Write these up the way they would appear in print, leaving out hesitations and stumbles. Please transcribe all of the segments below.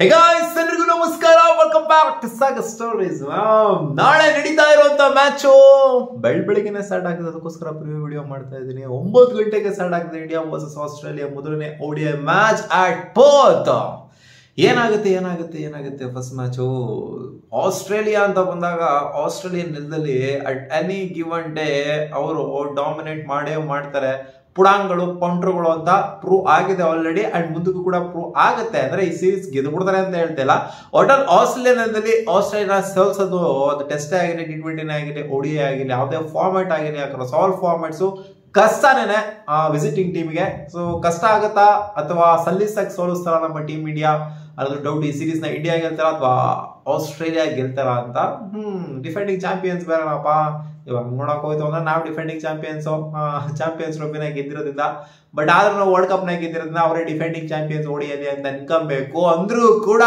Hey guys, ಎಲ್ಲರಿಗೂ ನಮಸ್ಕಾರ. Welcome back to Saga Stories. ನಾಳೆ ನಡೀತಾ ಇರುವಂತ ಮ್ಯಾಚು ಬೆಳಬೆಳಗ್ಗೆನೆ ಸ್ಟಾರ್ಟ್ ಆಗಿದೆ. ಅದಕ್ಕೋಸ್ಕರ ಪ್ರಿವ್ಯೂ ವಿಡಿಯೋ ಮಾಡ್ತಾ ಇದ್ದೀನಿ. 9 ಗಂಟೆಗೆ ಸ್ಟಾರ್ಟ್ ಆಗಿದೆ ಇಂಡಿಯಾ ವರ್ಸಸ್ ಆಸ್ಟ್ರೇಲಿಯಾ ಮೊದಲನೇ ODI ಮ್ಯಾಚ್ ಅಟ್ ಪರ್ತ್. ಏನಾಗುತ್ತೆ ಫಸ್ಟ್ ಮ್ಯಾಚು ಆಸ್ಟ್ರೇಲಿಯಾ ಅಂತ ಬಂದಾಗ ಆಸ್ಟ್ರೇಲಿಯನ್ ನೆಲದಲ್ಲಿ ಅಟ್ ಎನಿ ಗಿವನ್ ಡೇ ಅವರು ಡಾಮಿನೇಟ್ ಮಾಡ್ತಾರೆ. ಪುಡಾಂಗಳು ಪೌಂಟ್ರುಗಳು ಅಂತ ಪ್ರೂವ್ ಆಗಿದೆ ಆಲ್ರೆಡಿ ಅಂಡ್ ಮುಂದಕ್ಕೂ ಕೂಡ ಪ್ರೂವ್ ಆಗುತ್ತೆ. ಅಂದ್ರೆ ಈ ಸೀರೀಸ್ ಗೆದ್ಬಿಡ್ತಾರೆ ಅಂತ ಹೇಳ್ತಿಲ್ಲ. ಒಟ್ಟಲ್ಲಿ ಆಸ್ಟ್ರೇಲಿಯಾದಲ್ಲಿ ಆಸ್ಟ್ರೇಲಿಯಾ ಸೋಲ್ಸೋದು ಅದು ಟೆಸ್ಟ್ ಆಗಿರಲಿ, T20 ಆಗಿರಲಿ, ODI ಆಗಿರಲಿ, ಯಾವುದೇ ಫಾರ್ಮ್ಯಾಟ್ ಆಗಿರಲಿ, ಅಕ್ರಾಸ್ ಆಲ್ ಫಾರ್ಮ್ಯಾಟ್ಸು ಕಷ್ಟನೇನೆ ವಿಸಿಟಿಂಗ್ ಟೀಮ್ಗೆ. ಸೊ ಕಷ್ಟ ಆಗುತ್ತಾ ಅಥವಾ ಸಲ್ಲಿಸಾಗಿ ಸೋಲಿಸ್ತಾರ ನಮ್ಮ ಟೀಮ್ ಇಂಡಿಯಾ ಅದ್ರ ಡೌಟ್. ಈ ಸೀರೀಸ್ ನ ಇಂಡಿಯಾ ಗೆಲ್ತಾರ ಅಥವಾ ಆಸ್ಟ್ರೇಲಿಯಾ ಗೆಲ್ತಾರ ಅಂತ. ಡಿಫೆಂಡಿಂಗ್ ಚಾಂಪಿಯನ್ಸ್ ಬೇರೆನಪ್ಪ. ಇವಾಗ ನೋಡಕ್ ಹೋಯ್ತು ಅಂದ್ರೆ ನಾವು ಡಿಫೆಂಡಿಂಗ್ ಚಾಂಪಿಯನ್ಸ್ ಟ್ರೋಫಿನ ಗೆದ್ದಿರೋದ್ರಿಂದ, ಬಟ್ ಆದ್ರೂ ನಾವು ವರ್ಲ್ಡ್ ಕಪ್ ನ ಗೆದ್ದಿರೋದ್ರಿಂದ ಅವರೇ ಡಿಫೆಂಡಿಂಗ್ ಚಾಂಪಿಯನ್ಸ್ ODI ಅಂತ ಅನ್ಕೊಬೇಕು. ಅಂದ್ರೂ ಕೂಡ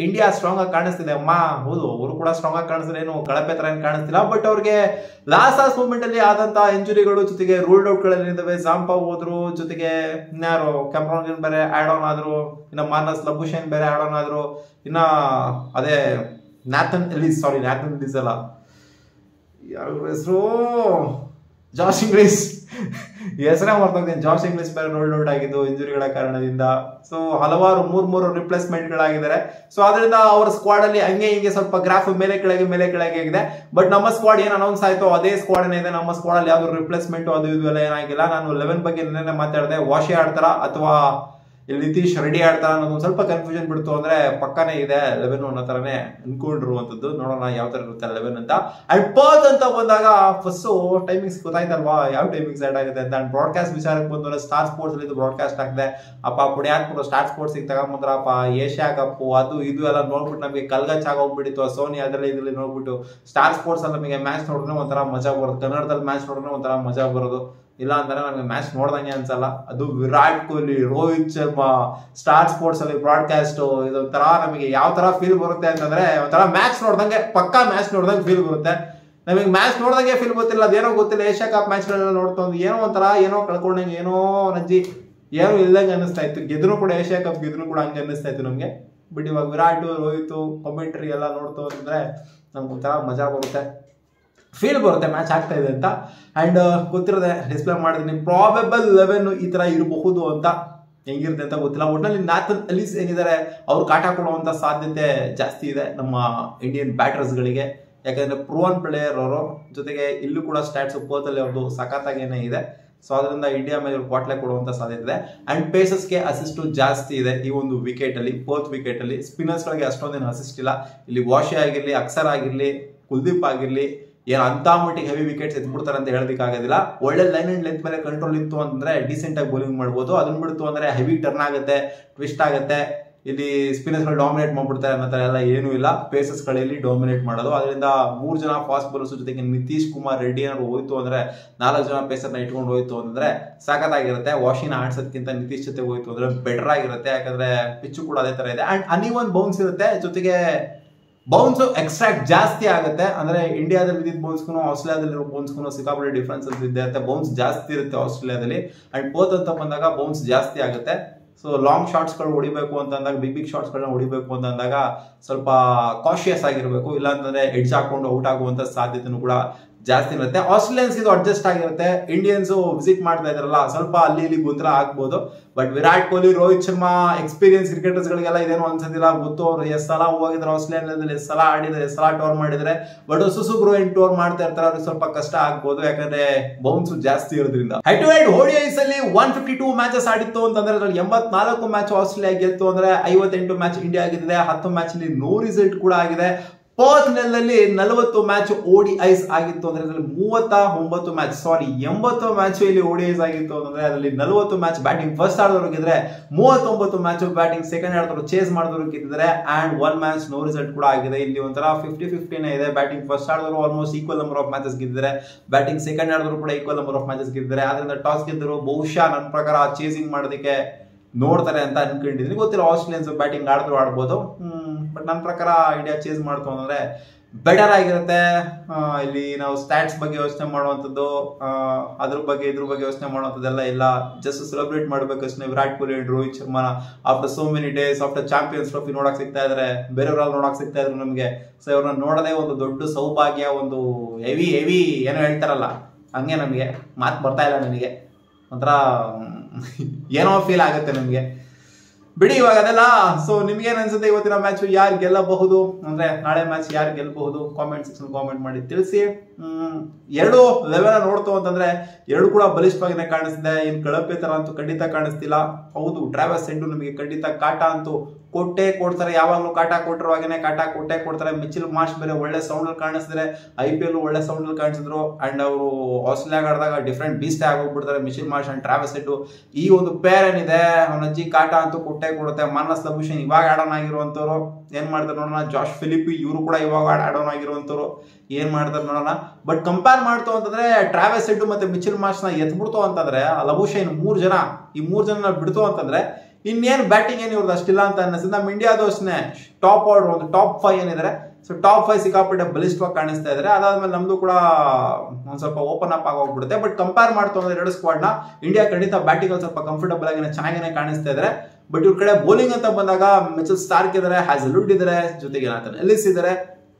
ಇಂಡಿಯಾ ಸ್ಟ್ರಾಂಗ್ ಆಗಿ ಕಾಣಿಸ್ತಿದೆ ಅಮ್ಮ. ಹೌದು, ಅವರು ಕೂಡ ಸ್ಟ್ರಾಂಗ್ ಆಗಿ ಕಾಣಿಸ್ತಾರೆ, ಏನು ಕಳಪೆ ತರ ಏನು ಕಾಣಿಸ್ತಿಲ್ಲ. ಬಟ್ ಅವ್ರಿಗೆ ಲಾಸ್ಟ್ ಮೂಮೆಂಟ್ ಅಲ್ಲಿ ಆದಂತ ಇಂಜುರಿಗಳು ಜೊತೆಗೆ ರೂಲ್ಡ್ ಔಟ್ ಗಳಲ್ಲಿ ಜಾಂಪಾ ಹೋದ್ರು, ಜೊತೆಗೆ ಇನ್ಯಾರು ಕ್ಯಾಮ್ರಾನ್ ಬೇರೆ ಆಡ್ ಆನ್ ಆದ್ರು, ಇನ್ನ ಮಾನಸ್ ಲಬುಶೇನ್ ಬೇರೆ ಆಡ್ ಆನ್ ಆದ್ರು, ಇನ್ನ ಅದೇ ನ್ಯಾಥನ್ ಎಲಿಸ್ ಅಲ್ಲ, ಯಾರ ಹೆಸರು, ಜಾಶ್ ಇಂಗ್ಲಿಷ್ ಹೆಸರೇ ಮರ್ತೋಗ್ತೀನಿ. ಜಾಶ್ ಇಂಗ್ಲಿಷ್ ಬೇರೆ ರೋಲ್ಡ್ ಔಟ್ ಆಗಿದ್ದು ಇಂಜುರಿಗಳ ಕಾರಣದಿಂದ. ಸೊ ಹಲವಾರು ಮೂರು ರಿಪ್ಲೇಸ್ಮೆಂಟ್ ಗಳಾಗಿದ್ದಾರೆ. ಸೊ ಅದರಿಂದ ಅವರ ಸ್ಕ್ವಾಡ್ ಅಲ್ಲಿ ಹಂಗೆ ಹಿಂಗೆ ಸ್ವಲ್ಪ ಗ್ರಾಫ್ ಮೇಲೆ ಕೆಳಗೆ ಆಗಿದೆ. ಬಟ್ ನಮ್ಮ ಸ್ಕ್ವಾಡ್ ಏನ್ ಅನೌನ್ಸ್ ಆಯ್ತು ಅದೇ ಸ್ಕ್ವಾಡ್ ಇದೆ. ನಮ್ಮ ಸ್ಕ್ವಾಡ್ ಅಲ್ಲಿ ಯಾವ್ದು ರಿಪ್ಲೇಸ್ಮೆಂಟ್ ಅದು ಇದು ಎಲ್ಲ ಏನಾಗಿಲ್ಲ. ನಾನು 11 ಬಗ್ಗೆ ನಿನ್ನೆ ಮಾತಾಡಿದೆ. ವಾಶಿ ಆಡ್ತಾರ ಅಥವಾ ಇಲ್ಲಿ ನಿತೀಶ್ ರೆಡ್ಡಿ ಆಡ್ತಾರ ಅನ್ನೋದು ಸ್ವಲ್ಪ ಕನ್ಫ್ಯೂಷನ್ ಬಿಡ್ತು. ಅಂದ್ರೆ ಪಕ್ಕನೇ ಇದೆ 11 ಅನ್ನೋ ತರನೇ ಅನ್ಕೊಂಡಿರುವಂತದ್ದು. ನೋಡೋಣ ಯಾವ ತರ ಇರುತ್ತೆ 11 ಅಂತ. ಅಂಡ್ ಪರ್ತ್ ಅಂತ ಬಂದಾಗ ಫಸ್ಟ್ ಟೈಮಿಂಗ್ಸ್ ಗೊತ್ತಾಯ್ತಲ್ವಾ ಯಾವ ಟೈಮಿಂಗ್ ಸ್ಟಾರ್ಟ್ ಆಗುತ್ತೆ ಅಂತ. ಅಂಡ್ ಬ್ರಾಡ್ಕಾಸ್ಟ್ ವಿಚಾರಕ್ಕೆ ಬಂದ್ರೆ ಸ್ಟಾರ್ ಸ್ಪೋರ್ಟ್ಸ್ ಅಲ್ಲಿ ಬ್ರಾಡ್ಕಾಸ್ಟ್ ಆಗಿದೆ. ಅಪ್ಪ ಪುಣ್ಯಾತ್ಮರು ಸ್ಟಾರ್ ಸ್ಪೋರ್ಟ್ಸ್ ತಗೊಂಬಂದ್ರಪ್ಪ. ಏಷ್ಯಾ ಕಪ್ ಅದು ಇದು ಎಲ್ಲ ನೋಡ್ಬಿಟ್ಟು ನಮಗೆ ಕಲ್ಗಚ್ ಆಗೋಗ್ಬಿಟ್ಟಿತ್ತು. ಸೋನಿ ಅದರಲ್ಲಿ ಇದ್ರಲ್ಲಿ ನೋಡ್ಬಿಟ್ಟು ಸ್ಟಾರ್ ಸ್ಪೋರ್ಟ್ಸ್ ಅಲ್ಲಿ ನಮಗೆ ಮ್ಯಾಚ್ ನೋಡಿದ್ರೆ ಒಂಥರ ಮಜಾ ಬರೋದು. ಕನ್ನಡದಲ್ಲಿ ಮ್ಯಾಚ್ ನೋಡಿದ್ರೆ ಒಂಥರ ಮಜಾ ಬರೋದು. ಇಲ್ಲ ಅಂದ್ರೆ ನಮಗೆ ಮ್ಯಾಚ್ ನೋಡ್ದಂಗೆ ಅನ್ಸಲ್ಲ. ಅದು ವಿರಾಟ್ ಕೊಹ್ಲಿ, ರೋಹಿತ್ ಶರ್ಮಾ ಸ್ಟಾರ್ ಸ್ಪೋರ್ಟ್ಸ್ ಅಲ್ಲಿ ಬ್ರಾಡ್ಕಾಸ್ಟ್ ಇದೊಂಥರ ನಮಗೆ ಯಾವ ತರ ಫೀಲ್ ಬರುತ್ತೆ ಅಂತಂದ್ರೆ ಒಂಥರ ಮ್ಯಾಚ್ ನೋಡ್ದಂಗೆ, ಪಕ್ಕಾ ಮ್ಯಾಚ್ ನೋಡ್ದಂಗೆ ಫೀಲ್ ಬರುತ್ತೆ. ನಮಗೆ ಮ್ಯಾಚ್ ನೋಡ್ದಂಗೆ ಫೀಲ್ ಗೊತ್ತಿಲ್ಲ, ಅದೇನೋ ಗೊತ್ತಿಲ್ಲ. ಏಷ್ಯಾ ಕಪ್ ಮ್ಯಾಚ್ ಗಳೆಲ್ಲ ನೋಡ್ತಾ ಏನೋ ಒಂಥರ ಏನೋ ಕಳ್ಕೊಂಡಂಗೆ, ಏನೋ ನಜ್ಜಿ ಏನೋ ಇಲ್ದಂಗೆ ಅನ್ನಿಸ್ತಾ ಇತ್ತು. ಗೆದ್ರು ಕೂಡ ಏಷ್ಯಾ ಕಪ್ ಗೆದ್ರು ಕೂಡ ಹಂಗೆ ಅನ್ನಿಸ್ತಾ ಇತ್ತು ನಮ್ಗೆ. ಬಟ್ ಇವಾಗ ವಿರಾಟ್, ರೋಹಿತ್ ಕಾಮೆಂಟ್ರಿ ಎಲ್ಲ ನೋಡ್ತಾ ಅಂದ್ರೆ ನಮ್ಗೆ ಒಂಥರ ಮಜಾ ಬರುತ್ತೆ, ಫೀಲ್ ಬರುತ್ತೆ ಮ್ಯಾಚ್ ಆಗ್ತಾ ಇದೆ ಅಂತ. ಅಂಡ್ ಗೊತ್ತಿರೋದೆ ಡಿಸ್ಪ್ಲೇ ಮಾಡಿದೀನಿ. ಪ್ರಾಬಬಲ್ 11 ಈ ತರ ಇರಬಹುದು ಅಂತ. ಹೆಂಗಿರುತ್ತೆ ಅಂತ ಗೊತ್ತಿಲ್ಲ. ಒಟ್ಟಿನಲ್ಲಿ ನ್ಯಾಥನ್ ಎಲಿಸ್ ಏನಿದ್ದಾರೆ ಅವ್ರು ಕಾಟ ಕೊಡುವಂತ ಸಾಧ್ಯತೆ ಜಾಸ್ತಿ ಇದೆ ನಮ್ಮ ಇಂಡಿಯನ್ ಬ್ಯಾಟರ್ಸ್ ಗಳಿಗೆ. ಯಾಕಂದ್ರೆ ಪ್ರೂವನ್ ಪ್ಲೇಯರ್ ಅವರು, ಜೊತೆಗೆ ಇಲ್ಲೂ ಕೂಡ ಸ್ಟ್ಯಾಟ್ಸ್ ಪೋತಲ್ಲಿ ಅವ್ರದ್ದು ಸಖತ್ತಾಗೇನೆ ಇದೆ. ಸೊ ಅದರಿಂದ ಇಂಡಿಯಾ ಮೇಲೆ ಕ್ವಾಟ್ಲೆ ಕೊಡುವಂತ ಸಾಧ್ಯತೆ ಇದೆ. ಅಂಡ್ ಪೇಸರ್ಸ್ಗೆ ಅಸಿಸ್ಟ್ ಜಾಸ್ತಿ ಇದೆ ಈ ಒಂದು ವಿಕೆಟ್ ಅಲ್ಲಿ, ಫೋರ್ತ್ ವಿಕೆಟ್ ಅಲ್ಲಿ. ಸ್ಪಿನ್ನರ್ಸ್ ಗಳಿಗೆ ಅಷ್ಟೊಂದೇನು ಅಸಿಸ್ಟ್ ಇಲ್ಲ. ಇಲ್ಲಿ ವಾಶಿ ಆಗಿರ್ಲಿ, ಅಕ್ಷರ್ ಆಗಿರ್ಲಿ, ಕುಲ್ದೀಪ್ ಆಗಿರ್ಲಿ ಏನ್ ಅಂತ ಮಟ್ಟಿಗೆ ಹೆವಿ ವಿಕೆಟ್ಸ್ ಎತ್ಬಿಡ್ತಾರೆ ಅಂತ ಹೇಳೋದಕ್ಕೆ ಆಗೋದಿಲ್ಲ. ಒಳ್ಳೆ ಲೈನ್ ಅಂಡ್ ಲೆಂತ್ ಮೇಲೆ ಕಂಟ್ರೋಲ್ ಇತ್ತು ಅಂದ್ರೆ ಡಿಸೆಂಟ್ ಆಗಿ ಬೌಲಿಂಗ್ ಮಾಡ್ಬೋದು. ಅದನ್ನ ಬಿಡ್ತು ಅಂದ್ರೆ ಹೆವಿ ಟರ್ನ್ ಆಗುತ್ತೆ, ಟ್ವಿಸ್ಟ್ ಆಗುತ್ತೆ. ಇಲ್ಲಿ ಸ್ಪಿನ್ನರ್ಸ್ ಗಳು ಡಾಮಿನೇಟ್ ಮಾಡ್ಬಿಡ್ತಾರೆ ಅನ್ನೋ ತರ ಎಲ್ಲ ಏನೂ ಇಲ್ಲ. ಪೇಸರ್ಸ್ ಗಳಲ್ಲಿ ಡಾಮಿನೇಟ್ ಮಾಡೋದು. ಅದರಿಂದ 3 ಜನ ಫಾಸ್ಟ್ ಬೌಲರ್ಸ್ ಜೊತೆಗೆ ನಿತೀಶ್ ಕುಮಾರ್ ರೆಡ್ಡಿ ಏನಾದ್ರು ಹೋಯ್ತು ಅಂದ್ರೆ, 4 ಜನ ಪೇಸರ್ನ ಇಟ್ಕೊಂಡು ಹೋಯ್ತು ಅಂದ್ರೆ ಸಖತ್ತಾಗಿರುತ್ತೆ. ವಾಶಿನ ಆಡ್ಸೋದಕ್ಕಿಂತ ನಿತೀಶ್ ಜೊತೆ ಹೋಯ್ತು ಅಂದ್ರೆ ಬೆಟರ್ ಆಗಿರುತ್ತೆ. ಯಾಕಂದ್ರೆ ಪಿಚ್ಚು ಕೂಡ ಅದೇ ತರ ಇದೆ. ಅಂಡ್ ಅನ್ಇವನ್ ಬೌನ್ಸ್ ಇರುತ್ತೆ, ಜೊತೆಗೆ ಬೌನ್ಸ್ ಎಕ್ಸ್ಟ್ರಾಕ್ಟ್ ಜಾಸ್ತಿ ಆಗುತ್ತೆ. ಅಂದ್ರೆ ಇಂಡಿಯಾದಲ್ಲಿ ಇದ್ದಿದ್ದ ಬೌನ್ಸ್ಗೂ ಆಸ್ಟ್ರೇಲಿಯಾದಲ್ಲಿರೋ ಬೌನ್ಸ್ಗೂ ಸಿಕ್ಕಾಪಟ್ಟೆ ಡಿಫ್ರೆನ್ಸ್ ಇರುತ್ತೆ. ಬೌನ್ಸ್ ಜಾಸ್ತಿ ಇರುತ್ತೆ ಆಸ್ಟ್ರೇಲಿಯಾದಲ್ಲಿ. ಅಂಡ್ ಪೋತ್ ಅಂತ ಬಂದಾಗ ಬೌನ್ಸ್ ಜಾಸ್ತಿ ಆಗುತ್ತೆ. ಸೊ ಲಾಂಗ್ ಶಾಟ್ಸ್ ಗಳು ಹೊಡಿಬೇಕು ಅಂತ ಅಂದಾಗ, ಬಿಗ್ ಶಾಟ್ಸ್ ಗಳನ್ನ ಹೊಡಿಬೇಕು ಅಂತ ಅಂದಾಗ ಸ್ವಲ್ಪ ಕಾಶಿಯಸ್ ಆಗಿರ್ಬೇಕು. ಇಲ್ಲ ಅಂತಂದ್ರೆ ಎಡ್ಜ್ ಹಾಕೊಂಡು ಔಟ್ ಆಗುವಂತ ಸಾಧ್ಯತೆನೂ ಕೂಡ ಜಾಸ್ತಿ ಇರುತ್ತೆ. ಆಸ್ಟ್ರೇಲಿಯನ್ಸ್ ಇದು ಅಡ್ಜಸ್ಟ್ ಆಗಿರುತ್ತೆ. ಇಂಡಿಯನ್ಸ್ ವಿಸಿಟ್ ಮಾಡ್ತಾ ಇದಾರಲ್ಲ, ಸ್ವಲ್ಪ ಅಲ್ಲಿ ಇಲ್ಲಿ ಗೊಂದಲ ಆಗ್ಬೋದು. But Virat Kohli, Rohit Sharma experience cricketers ಗಳಿಗೆಲ್ಲ ಇದೇನು ಅನ್ಸೋದಿಲ್ಲ. ಗೊತ್ತು ಅವ್ರು ಎಷ್ಟು ಸಲ ಹೋಗಿದ್ರೆ ಆಸ್ಟ್ರೇಲಿಯಾದಲ್ಲಿ, ಎಷ್ಟು ಸಲ ಆಡಿದ್ರೆ, ಎಷ್ಟು ಸಲ ಟೋರ್ ಮಾಡಿದ್ರೆ. ಬಟ್ ಸುಸುಬ್ರು ಏನ್ ಟೋರ್ ಮಾಡ್ತಾ ಇರ್ತಾರೆ, ಅವ್ರಿಗೆ ಸ್ವಲ್ಪ ಕಷ್ಟ ಆಗ್ಬೋದು. ಯಾಕಂದ್ರೆ ಬೌನ್ಸ್ ಜಾಸ್ತಿ ಇರೋದ್ರಿಂದ. ಹೆಡ್ ಟು ಹೆಡ್ ODIs ಅಲ್ಲಿ 152 ಮ್ಯಾಚಸ್ ಆಡಿತ್ತು ಅಂತಂದ್ರೆ ಅದ್ರಲ್ಲಿ 84 ಮ್ಯಾಚ್ ಆಸ್ಟ್ರೇಲಿಯಾ ಗೆಲ್ತು ಅಂದ್ರೆ 58 ಮ್ಯಾಚ್ ಇಂಡಿಯಾ ಗೆದ್ದಿದೆ. 10 ಮ್ಯಾಚ್ ಅಲ್ಲಿ ನೋ ರಿಸಲ್ಟ್ ಕೂಡ ಆಗಿದೆ. ಪರ್ತ್ ನೆಲದಲ್ಲಿ 40 ಮ್ಯಾಚ್ ODIs ಆಗಿತ್ತು ಅಂದ್ರೆ ಅದರಲ್ಲಿ 80 ಮ್ಯಾಚ್ ಇಲ್ಲಿ ODIs ಆಗಿತ್ತು ಅಂದ್ರೆ ಅದರಲ್ಲಿ 40 ಮ್ಯಾಚ್ ಬ್ಯಾಟಿಂಗ್ ಫಸ್ಟ್ ಆಡಿದವರು ಗೆದ್ರೆ, 39 ಮ್ಯಾಚ್ ಬ್ಯಾಟಿಂಗ್ ಸೆಕೆಂಡ್ ಆಡಿದವರು ಚೇಸ್ ಮಾಡಿದವರು ಗೆದ್ದಿದ್ದಾರೆ. ಅಂಡ್ 1 ಮ್ಯಾಚ್ ನೋ ರಿಸಲ್ಟ್ ಕೂಡ ಆಗಿದೆ. ಇಲ್ಲಿ ಒಂಥರ 50-50 ಇದೆ. ಬ್ಯಾಟಿಂಗ್ ಫಸ್ಟ್ ಆಡಿದವರು almost equal number of matches ಗೆದ್ದಿದ್ದಾರೆ. ಬ್ಯಾಟಿಂಗ್ ಸೆಕೆಂಡ್ ಆಡಿದವರು ಕೂಡ ಈಕ್ವಲ್ ನಂಬರ್ ಆಫ್ ಮ್ಯಾಚಸ್ ಗೆದ್ದಿದ್ದಾರೆ. ಆದ್ರಿಂದ ಟಾಸ್ ಗೆದ್ದರು ಬಹುಶಃ ನನ್ನ ಪ್ರಕಾರ ಚೇಸಿಂಗ್ ಮಾಡೋದಕ್ಕೆ ನೋಡ್ತಾರೆ ಅಂತ ಅನ್ಕೊಂಡಿದ್ದೀನಿ. ಗೊತ್ತಿಲ್ಲ, ಆಸ್ಟ್ರೇಲಿಯನ್ಸ್ ಬ್ಯಾಟಿಂಗ್ ಆಡಿದ್ರು ಆಡ್ಬೋದು. ಬಟ್ ನನ್ನ ಪ್ರಕಾರ ಇಂಡಿಯಾ ಚೇಸ್ ಮಾಡ್ತು ಅಂದ್ರೆ ಬೆಟರ್ ಆಗಿರುತ್ತೆ. ಇಲ್ಲಿ ನಾವು ಸ್ಟ್ಯಾಟ್ಸ್ ಬಗ್ಗೆ ಯೋಚನೆ ಮಾಡುವಂಥದ್ದು, ಅದ್ರ ಬಗ್ಗೆ ಇದ್ರ ಬಗ್ಗೆ ಯೋಚನೆ ಮಾಡುವಂಥದ್ದೆಲ್ಲ ಇಲ್ಲ. ಜಸ್ಟ್ ಸೆಲೆಬ್ರೇಟ್ ಮಾಡ್ಬೇಕಷ್ಟೇ Virat Kohli and Rohit Sharma after so many days after champions trophy ನೋಡಕ್ ಸಿಗ್ತಾ ಇದಾರೆ. ಬೇರೆಯವ್ರಲ್ಲಿ ನೋಡಕ್ ಸಿಗ್ತಾ ಇದ್ರು ನಮಗೆ. ಸೊ ಇವ್ರನ್ನ ನೋಡೋದೇ ಒಂದು ದೊಡ್ಡ ಸೌಭಾಗ್ಯ, ಒಂದು ಹೆವಿ ಹೆವಿ ಏನೋ ಹೇಳ್ತಾರಲ್ಲ ಹಂಗೆ ನಮಗೆ ಮಾತು ಬರ್ತಾ ಇಲ್ಲ ನನಗೆ. ಒಂಥರ ಏನೋ ಫೀಲ್ ಆಗುತ್ತೆ ನಮಗೆ. ಬಿಡಿ ಇವಾಗ ಅದೆಲ್ಲ. ಸೊ ನಿಮ್ಗೇನ್ ಅನ್ಸುತ್ತೆ ಇವತ್ತಿನ ಮ್ಯಾಚ್ ಯಾರು ಗೆಲ್ಲಬಹುದು, ಅಂದ್ರೆ ನಾಳೆ ಮ್ಯಾಚ್ ಯಾರು ಗೆಲ್ಲಬಹುದು ಕಾಮೆಂಟ್ ಸೆಕ್ಷನ್ ಕಾಮೆಂಟ್ ಮಾಡಿ ತಿಳಿಸಿ. ಎರಡು ಲೆವೆಲ್ ನೋಡ್ತು ಅಂತಂದ್ರೆ ಎರಡು ಕೂಡ ಬಲಿಷ್ಠವಾಗಿನೇ ಕಾಣಿಸ್ತಿದೆ. ಇನ್ ಕಳಪೆ ತರ ಅಂತೂ ಖಂಡಿತ ಕಾಣಿಸ್ತಿಲ್ಲ. ಹೌದು, ಟ್ರಾವಿಸ್ ಹೆಡ್ ನಮಗೆ ಖಂಡಿತ ಕಾಟ ಅಂತೂ ಕೊಟ್ಟೆ ಕೊಡ್ತಾರೆ. ಯಾವಾಗ್ಲೂ ಕಾಟ ಕೊಟ್ಟಿರುವಾಗೇನೆ ಕಾಟ ಕೊಟ್ಟೆ ಕೊಡ್ತಾರೆ. ಮಿಚೆಲ್ ಮಾರ್ಷ್ ಬೇರೆ ಒಳ್ಳೆ ಸೌಂಡ್ ಅಲ್ಲಿ ಕಾಣಿಸ್ತಿದ್ರೆ, IPL ಒಳ್ಳೆ ಸೌಂಡ್ ಅಲ್ಲಿ ಕಾಣಿಸಿದ್ರು. ಅಂಡ್ ಅವರು ಆಸ್ಟ್ರೇಲಿಯಾಗ ಆಡಿದಾಗ ಡಿಫ್ರೆಂಟ್ ಬೀಸ್ಟ್ ಆಗೋಗ್ಬಿಡ್ತಾರೆ Mitchell Marsh and Travis Head. ಈ ಒಂದು ಪೇರ್ ಏನಿದೆ ಅವನ ಅಜ್ಜಿ ಕಾಟ ಅಂತೂ ಕೊಟ್ಟೆ ಕೊಡುತ್ತೆ. ಮಾನಸ್ ಲಬೂಷನ್ ಇವಾಗ ಆಡೋನ್ ಆಗಿರುವಂತವ್ರು ಏನ್ ಮಾಡ್ತಾರೆ ನೋಡೋಣ. ಜಾಶ್ ಫಿಲಿಪಿ ಇವರು ಕೂಡ ಇವಾಗ ಆಡೋನ್ ಆಗಿರುವಂತವ್ರು ಏನ್ ಮಾಡ್ತಾರೆ ನೋಡೋಣ. ಬಟ್ ಕಂಪೇರ್ ಮಾಡ್ತು ಅಂತಂದ್ರೆ ಟ್ರಾವಿಸ್ ಹೆಡ್ ಮತ್ತೆ ಮಿಚೆಲ್ ಮಾರ್ಷ್ ನ ಎತ್ಬಿಡ್ತು ಅಂತಂದ್ರೆ, ಲಬೂಷನ್ ಈ ಮೂರ್ ಜನ ಬಿಡ್ತು ಅಂತಂದ್ರೆ ಇನ್ನೇನು ಬ್ಯಾಟಿಂಗ್ ಏನು ಇವ್ರದ್ದು ಅಷ್ಟಿಲ್ಲ ಅಂತ ಅನ್ನಿಸ್ತದೆ. ನಮ್ಮ ಇಂಡಿಯಾದ ಅಷ್ಟೇ ಟಾಪ್ ಆರ್ಡರ್ ಒಂದು ಟಾಪ್ 5 ಏನಿದ್ದಾರೆ. ಸೊ ಟಾಪ್ 5 ಸಿಕ್ಕಾಪಟ್ಟೆ ಬಲಿಷ್ಠವಾಗಿ ಕಾಣಿಸ್ತಾ ಇದ್ದಾರೆ. ಅದಾದ್ಮೇಲೆ ನಮ್ದು ಕೂಡ ಒಂದ್ ಸ್ವಲ್ಪ ಓಪನ್ ಅಪ್ ಆಗೋಗ್ಬಿಡುತ್ತೆ. ಬಟ್ ಕಂಪೇರ್ ಮಾಡ್ತು ಅಂದ್ರೆ ಎರಡು ಸ್ಕ್ವಾಡ್ ನ ಇಂಡಿಯಾ ಖಂಡಿತ ಬ್ಯಾಟಿಂಗ್ ಅಲ್ಲಿ ಸ್ವಲ್ಪ ಕಂಫರ್ಟಬಲ್ ಆಗಿ ಚೆನ್ನಾಗೇ ಕಾಣಿಸ್ತಾ ಇದ್ದಾರೆ. ಬಟ್ ಇವ್ರ ಕಡೆ ಬೌಲಿಂಗ್ ಅಂತ ಬಂದಾಗ ಮಿಚೆಲ್ ಸ್ಟಾರ್ಕ್ ಇದಾರೆ, ಹ್ಯಾಸಲ್ವುಡ್ ಇದಾರೆ, ಜೊತೆಗೆ ನಾಥನ್ ಎಲ್ಲಿಸ್ ಇದಾರೆ.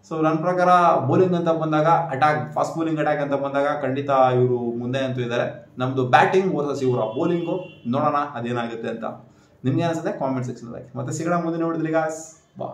ಸೊ ನನ್ನ ಪ್ರಕಾರ ಬೌಲಿಂಗ್ ಅಂತ ಬಂದಾಗ ಫಾಸ್ಟ್ ಬೌಲಿಂಗ್ ಅಟ್ಯಾಕ್ ಅಂತ ಬಂದಾಗ ಖಂಡಿತ ಇವರು ಮುಂದೆ ಅಂತೂ ಇದ್ದಾರೆ. ನಮ್ದು ಬ್ಯಾಟಿಂಗ್ ವರ್ಸಸ್ ಇವರ ಬೌಲಿಂಗು ನೋಡೋಣ ಅದೇನಾಗುತ್ತೆ ಅಂತ. ನಿಮ್ಗೆ ಅನ್ಸುತ್ತೆ ಕಾಮೆಂಟ್ ಸೆಕ್ಷನ್ ಮತ್ತೆ ಸಿಗೋಣ ಮುಂದೆ ನೋಡಿದ್ರಿ ಗಾಯ್ಸ್. ಬಾ.